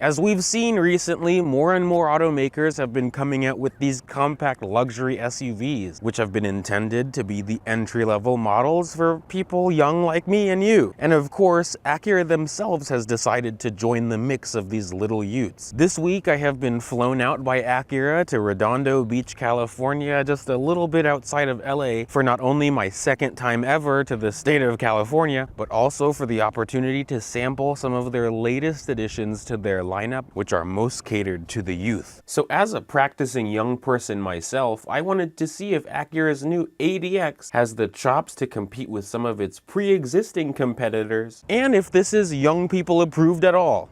As we've seen recently, more and more automakers have been coming out with these compact luxury SUVs, which have been intended to be the entry-level models for people young like me and you. And of course, Acura themselves has decided to join the mix of these little utes. This week I have been flown out by Acura to Redondo Beach, California, just a little bit outside of LA, for not only my second time ever to the state of California, but also for the opportunity to sample some of their latest additions to their lineup, which are most catered to the youth. So as a practicing young person myself, I wanted to see if Acura's new ADX has the chops to compete with some of its pre-existing competitors, and if this is young people approved at all.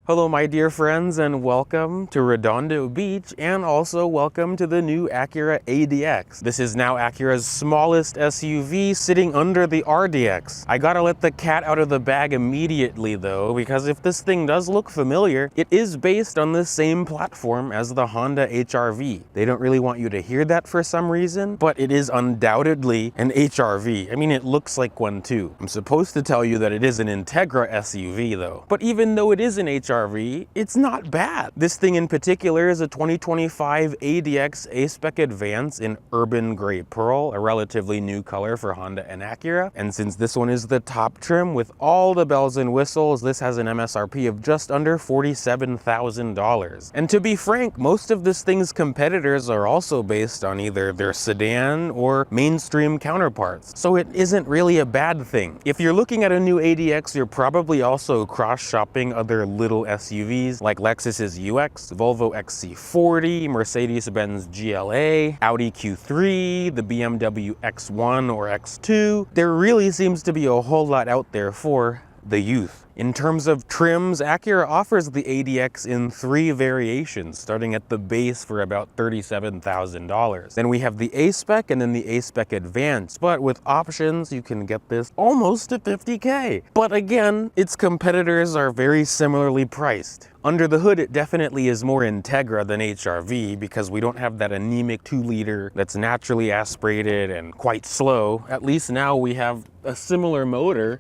Hello my dear friends, and welcome to Redondo Beach, and also welcome to the new Acura ADX. This is now Acura's smallest SUV, sitting under the RDX. I gotta let the cat out of the bag immediately though, because if this thing does look familiar, it is based on the same platform as the Honda HR-V. They don't really want you to hear that for some reason, but it is undoubtedly an HR-V. I mean, it looks like one too. I'm supposed to tell you that it is an Integra SUV though. But even though it is an HR-V, it's not bad. This thing in particular is a 2025 ADX A-Spec Advance in Urban Gray Pearl, a relatively new color for Honda and Acura. And since this one is the top trim with all the bells and whistles, this has an MSRP of just under $47,000. And to be frank, most of this thing's competitors are also based on either their sedan or mainstream counterparts. So it isn't really a bad thing. If you're looking at a new ADX, you're probably also cross-shopping other little SUVs like Lexus's UX, Volvo XC40, Mercedes-Benz GLA, Audi Q3, the BMW X1 or X2. There really seems to be a whole lot out there for the youth. In terms of trims, Acura offers the ADX in 3 variations, starting at the base for about $37,000. Then we have the A-Spec and then the A-Spec Advance, but with options you can get this almost to $50K. But again, its competitors are very similarly priced. Under the hood, it definitely is more Integra than HR-V because we don't have that anemic 2-liter that's naturally aspirated and quite slow. At least now we have a similar motor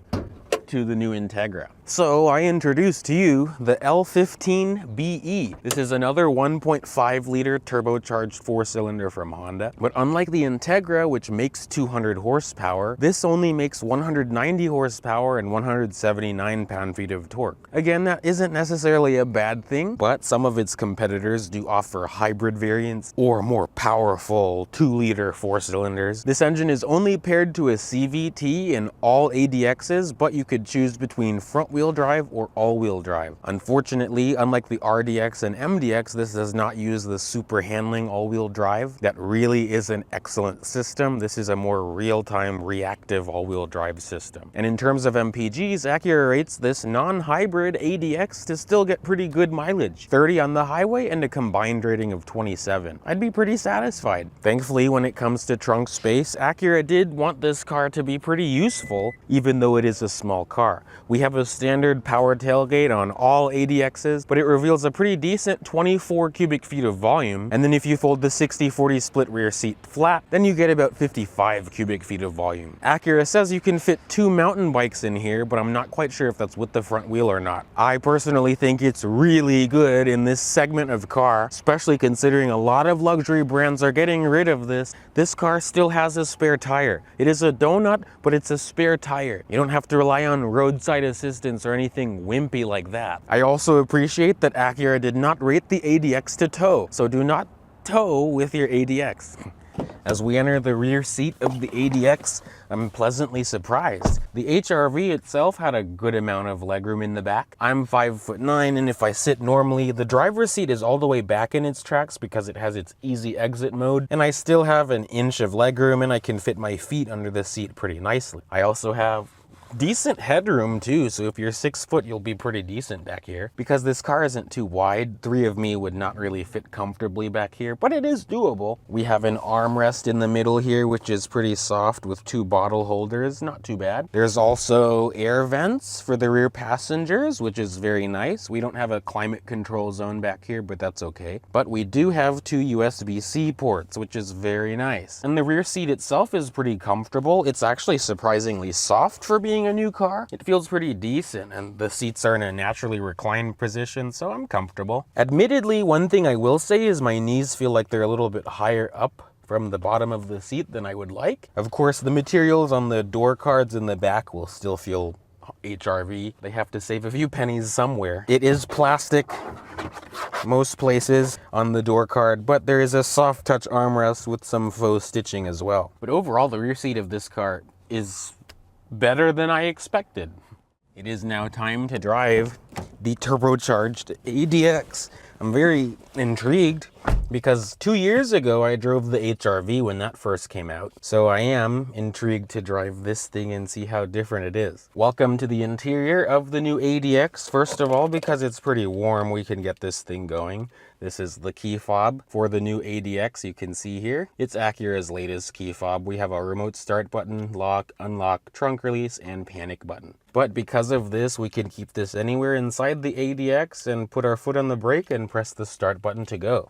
to the new Integra. So I introduce to you the L15BE. This is another 1.5-liter turbocharged 4-cylinder from Honda, but unlike the Integra, which makes 200 horsepower, this only makes 190 horsepower and 179 pound-feet of torque. Again, that isn't necessarily a bad thing, but some of its competitors do offer hybrid variants or more powerful 2-liter 4-cylinders. This engine is only paired to a CVT in all ADXs, but you could choose between front-wheel drive or all-wheel drive. Unfortunately, unlike the RDX and MDX, this does not use the super handling all-wheel drive. That really is an excellent system. This is a more real-time reactive all-wheel drive system. And in terms of MPGs, Acura rates this non-hybrid ADX to still get pretty good mileage, 30 on the highway and a combined rating of 27. I'd be pretty satisfied. Thankfully, when it comes to trunk space, Acura did want this car to be pretty useful, even though it is a small car. We have a standard power tailgate on all ADXs, but it reveals a pretty decent 24 cubic feet of volume. And then if you fold the 60-40 split rear seat flat, then you get about 55 cubic feet of volume. Acura says you can fit 2 mountain bikes in here, but I'm not quite sure if that's with the front wheel or not. I personally think it's really good in this segment of car, especially considering a lot of luxury brands are getting rid of this. This car still has a spare tire. It is a donut, but it's a spare tire. You don't have to rely on roadside assistance or anything wimpy like that. I also appreciate that Acura did not rate the ADX to tow, so do not tow with your ADX. As we enter the rear seat of the ADX, I'm pleasantly surprised. The HR-V itself had a good amount of legroom in the back. I'm 5'9", and if I sit normally, the driver's seat is all the way back in its tracks because it has its easy exit mode, and I still have an inch of legroom and I can fit my feet under the seat pretty nicely. I also have Decent headroom too, so if you're 6 foot, you'll be pretty decent back here. Because this car isn't too wide, 3 of me would not really fit comfortably back here, but it is doable. We have an armrest in the middle here, which is pretty soft with 2 bottle holders, not too bad. There's also air vents for the rear passengers, which is very nice. We don't have a climate control zone back here, but that's okay. But we do have 2 USB-C ports, which is very nice. And the rear seat itself is pretty comfortable. It's actually surprisingly soft for being a new car. It feels pretty decent, and the seats are in a naturally reclined position, so I'm comfortable. Admittedly, one thing I will say is my knees feel like they're a little bit higher up from the bottom of the seat than I would like. Of course, the materials on the door cards in the back will still feel HRV. They have to save a few pennies somewhere. It is plastic most places on the door card, but there is a soft touch armrest with some faux stitching as well. But overall, the rear seat of this car is better than I expected. It is now time to drive the turbocharged ADX. I'm very intrigued because 2 years ago I drove the HRV when that first came out. So I am intrigued to drive this thing and see how different it is. Welcome to the interior of the new ADX. First of all, because it's pretty warm, we can get this thing going. This is the key fob for the new ADX, you can see here. It's Acura's latest key fob. We have a remote start button, lock, unlock, trunk release, and panic button. But because of this, we can keep this anywhere inside the ADX and put our foot on the brake and press the start button to go.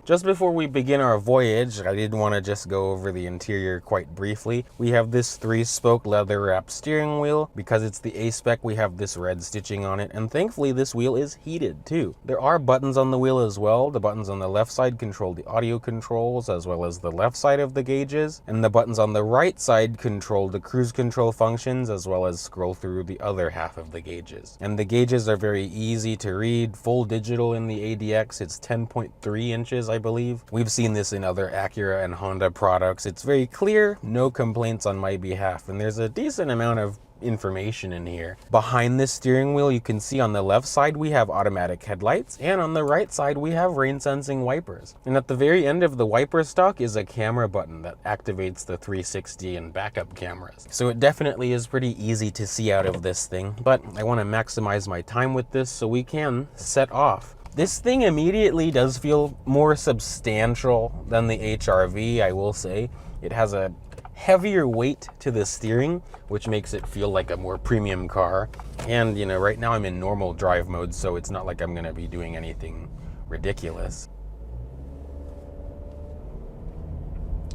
Just before we begin our voyage, I did want to just go over the interior quite briefly. We have this 3-spoke leather-wrapped steering wheel. Because it's the A-Spec, we have this red stitching on it, and thankfully this wheel is heated too. There are buttons on the wheel as well. The buttons on the left side control the audio controls as well as the left side of the gauges, and the buttons on the right side control the cruise control functions as well as scroll through the other half of the gauges. And the gauges are very easy to read, full digital in the ADX. It's 10.3 inches, I believe. We've seen this in other Acura and Honda products. It's very clear, no complaints on my behalf, and there's a decent amount of information in here. Behind this steering wheel, you can see on the left side we have automatic headlights, and on the right side we have rain sensing wipers. And at the very end of the wiper stalk is a camera button that activates the 360 and backup cameras. So it definitely is pretty easy to see out of this thing, but I want to maximize my time with this so we can set off. This thing immediately does feel more substantial than the HRV, I will say. It has a heavier weight to the steering, which makes it feel like a more premium car. And, you know, right now I'm in normal drive mode, so it's not like I'm going to be doing anything ridiculous.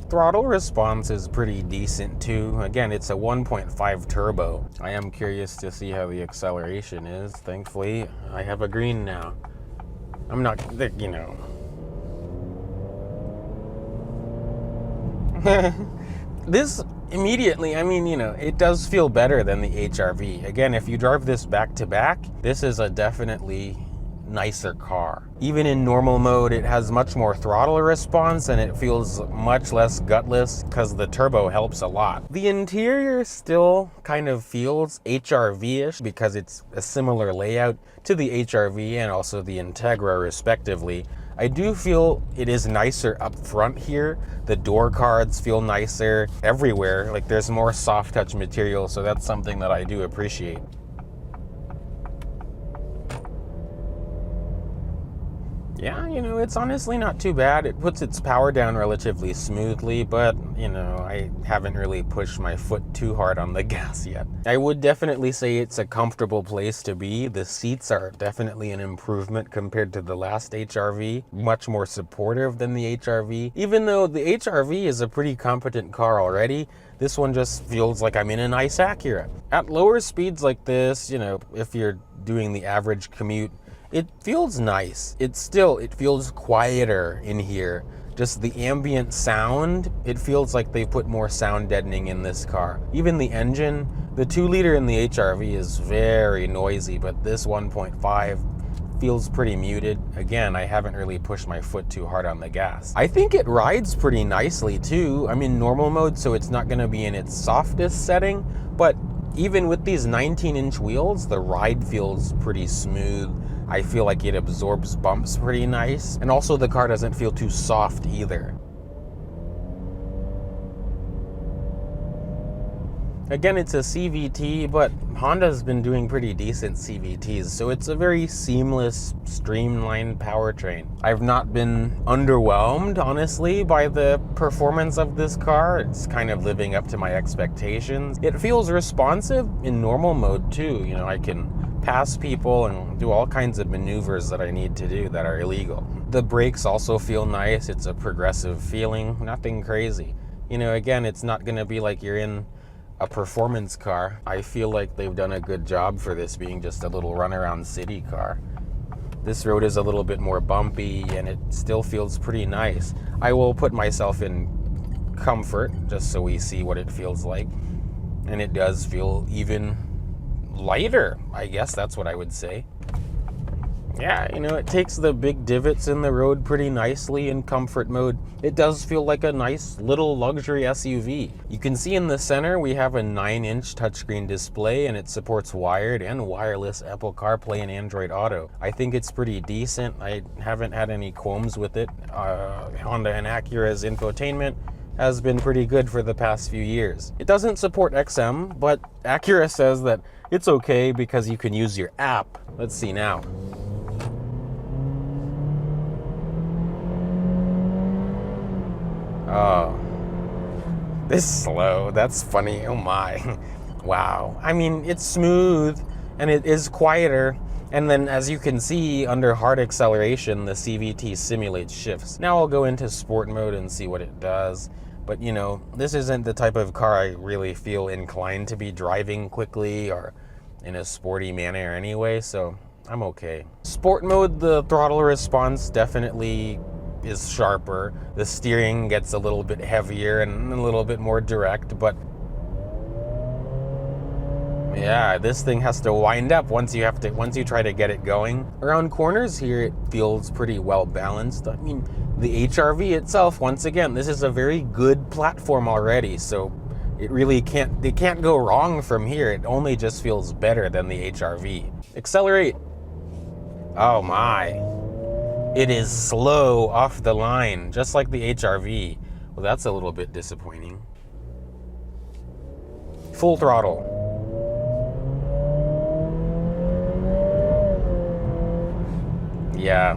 Throttle response is pretty decent too. Again, it's a 1.5 turbo. I am curious to see how the acceleration is. Thankfully, I have a green now. I'm not, you know. This immediately, I mean, you know, it does feel better than the HRV. Again, if you drive this back to back, this is a definitely nicer car. Even in normal mode, it has much more throttle response and it feels much less gutless because the turbo helps a lot. The interior still kind of feels HRV-ish because it's a similar layout to the HRV and also the Integra respectively. I do feel it is nicer up front here. The door cards feel nicer everywhere. Like there's more soft touch material, so that's something that I do appreciate. Yeah, you know, it's honestly not too bad. It puts its power down relatively smoothly, but, you know, I haven't really pushed my foot too hard on the gas yet. I would definitely say it's a comfortable place to be. The seats are definitely an improvement compared to the last HRV. Much more supportive than the HRV. Even though the HRV is a pretty competent car already, this one just feels like I'm in a nice Acura. At lower speeds like this, you know, if you're doing the average commute, it feels nice. It feels quieter in here. Just the ambient sound, it feels like they put more sound deadening in this car. Even the engine, the 2-liter in the HRV is very noisy, but this 1.5 feels pretty muted. Again, I haven't really pushed my foot too hard on the gas. I think it rides pretty nicely too. I'm in normal mode, so it's not gonna be in its softest setting, but even with these 19-inch wheels, the ride feels pretty smooth. I feel like it absorbs bumps pretty nice. And also the car doesn't feel too soft either. Again, it's a CVT, but Honda's been doing pretty decent CVTs, so it's a very seamless, streamlined powertrain. I've not been underwhelmed, honestly, by the performance of this car. It's kind of living up to my expectations. It feels responsive in normal mode too. You know, I can pass people and do all kinds of maneuvers that I need to do that are illegal. The brakes also feel nice. It's a progressive feeling, nothing crazy. You know, again, it's not going to be like you're in a performance car. I feel like they've done a good job for this being just a little runaround city car. This road is a little bit more bumpy and it still feels pretty nice. I will put myself in comfort just so we see what it feels like. And it does feel even lighter, I guess that's what I would say. Yeah, you know, it takes the big divots in the road pretty nicely in comfort mode. It does feel like a nice little luxury SUV. You can see in the center we have a 9-inch touchscreen display, and it supports wired and wireless Apple CarPlay and Android Auto. I think it's pretty decent. I haven't had any qualms with it. Honda and Acura's infotainment has been pretty good for the past few years. It doesn't support XM, but Acura says that it's okay because you can use your app. Let's see now. Oh, this is slow. That's funny. Oh my. Wow. I mean, it's smooth and it is quieter. And then as you can see, under hard acceleration, the CVT simulates shifts. Now I'll go into sport mode and see what it does. But you know, this isn't the type of car I really feel inclined to be driving quickly or in a sporty manner anyway, so I'm okay. Sport mode, the throttle response definitely is sharper. The steering gets a little bit heavier and a little bit more direct, but yeah, this thing has to wind up once you try to get it going. Around corners here, it feels pretty well balanced. I mean, the HRV itself, once again, this is a very good platform already, so it can't go wrong from here. It only just feels better than the HRV. Accelerate. Oh my. It is slow off the line, just like the HRV. Well, that's a little bit disappointing. Full throttle. Yeah.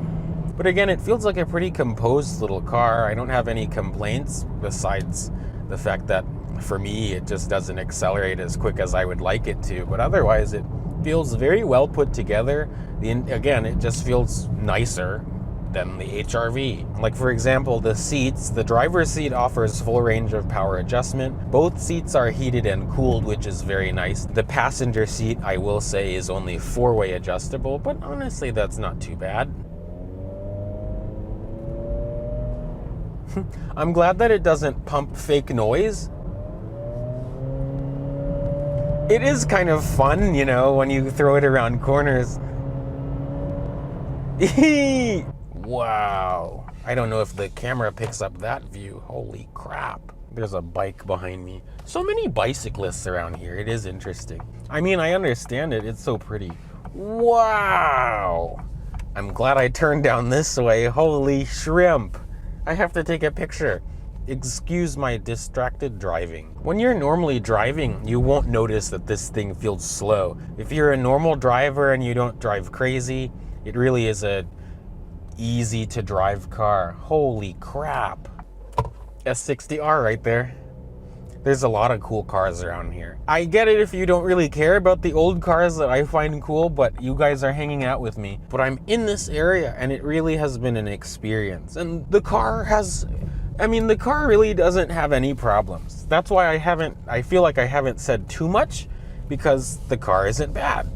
But again, it feels like a pretty composed little car. I don't have any complaints besides the fact that for me, it just doesn't accelerate as quick as I would like it to. But otherwise, it feels very well put together. Again, it just feels nicer than the HRV. Like for example, the seats, the driver's seat offers full range of power adjustment. Both seats are heated and cooled, which is very nice. The passenger seat, I will say, is only 4-way adjustable, but honestly, that's not too bad. I'm glad that it doesn't pump fake noise. It is kind of fun, you know, when you throw it around corners. Wow. I don't know if the camera picks up that view. Holy crap. There's a bike behind me. So many bicyclists around here. It is interesting. I mean, I understand it. It's so pretty. Wow. I'm glad I turned down this way. Holy shrimp. I have to take a picture. Excuse my distracted driving. When you're normally driving, you won't notice that this thing feels slow. If you're a normal driver and you don't drive crazy, it really is a easy to drive car. Holy crap. S60R right there. There's a lot of cool cars around here. I get it if you don't really care about the old cars that I find cool, but you guys are hanging out with me. But I'm in this area and it really has been an experience. And the car really doesn't have any problems. That's why I feel like I haven't said too much, because the car isn't bad.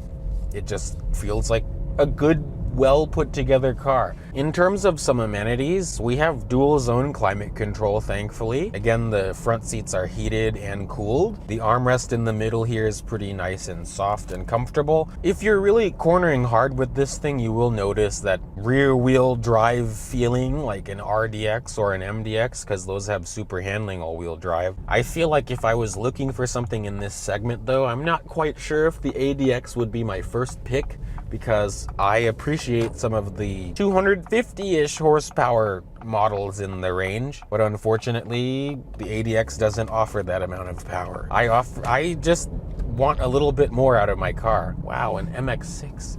It just feels like a good, well put together car. In terms of some amenities, we have dual zone climate control, thankfully. Again, the front seats are heated and cooled. The armrest in the middle here is pretty nice and soft and comfortable. If you're really cornering hard with this thing, you will notice that rear wheel drive feeling like an RDX or an MDX, because those have super handling all wheel drive. I feel like if I was looking for something in this segment though, I'm not quite sure if the ADX would be my first pick, because I appreciate some of the 200 150-ish horsepower models in the range, but unfortunately the ADX doesn't offer that amount of power. I just want a little bit more out of my car. Wow, an MX-6.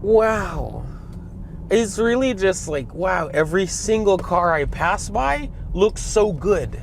Wow. It's really just like, wow, every single car I pass by looks so good.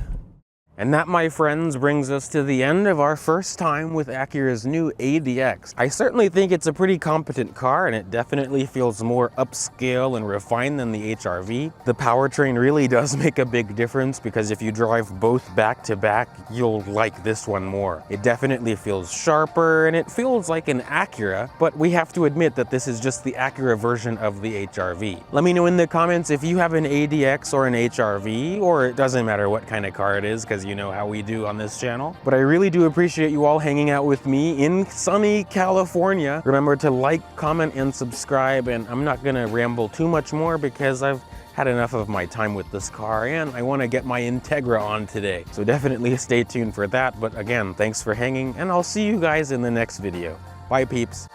And that, my friends, brings us to the end of our first time with Acura's new ADX. I certainly think it's a pretty competent car, and it definitely feels more upscale and refined than the HR-V. The powertrain really does make a big difference, because if you drive both back to back, you'll like this one more. It definitely feels sharper, and it feels like an Acura, but we have to admit that this is just the Acura version of the HR-V. Let me know in the comments if you have an ADX or an HR-V, or it doesn't matter what kind of car it is, because you know how we do on this channel. But I really do appreciate you all hanging out with me in sunny California. Remember to like, comment, and subscribe, and I'm not gonna ramble too much more because I've had enough of my time with this car, and I want to get my Integra on today. So definitely stay tuned for that. But again, thanks for hanging, and I'll see you guys in the next video. Bye, peeps.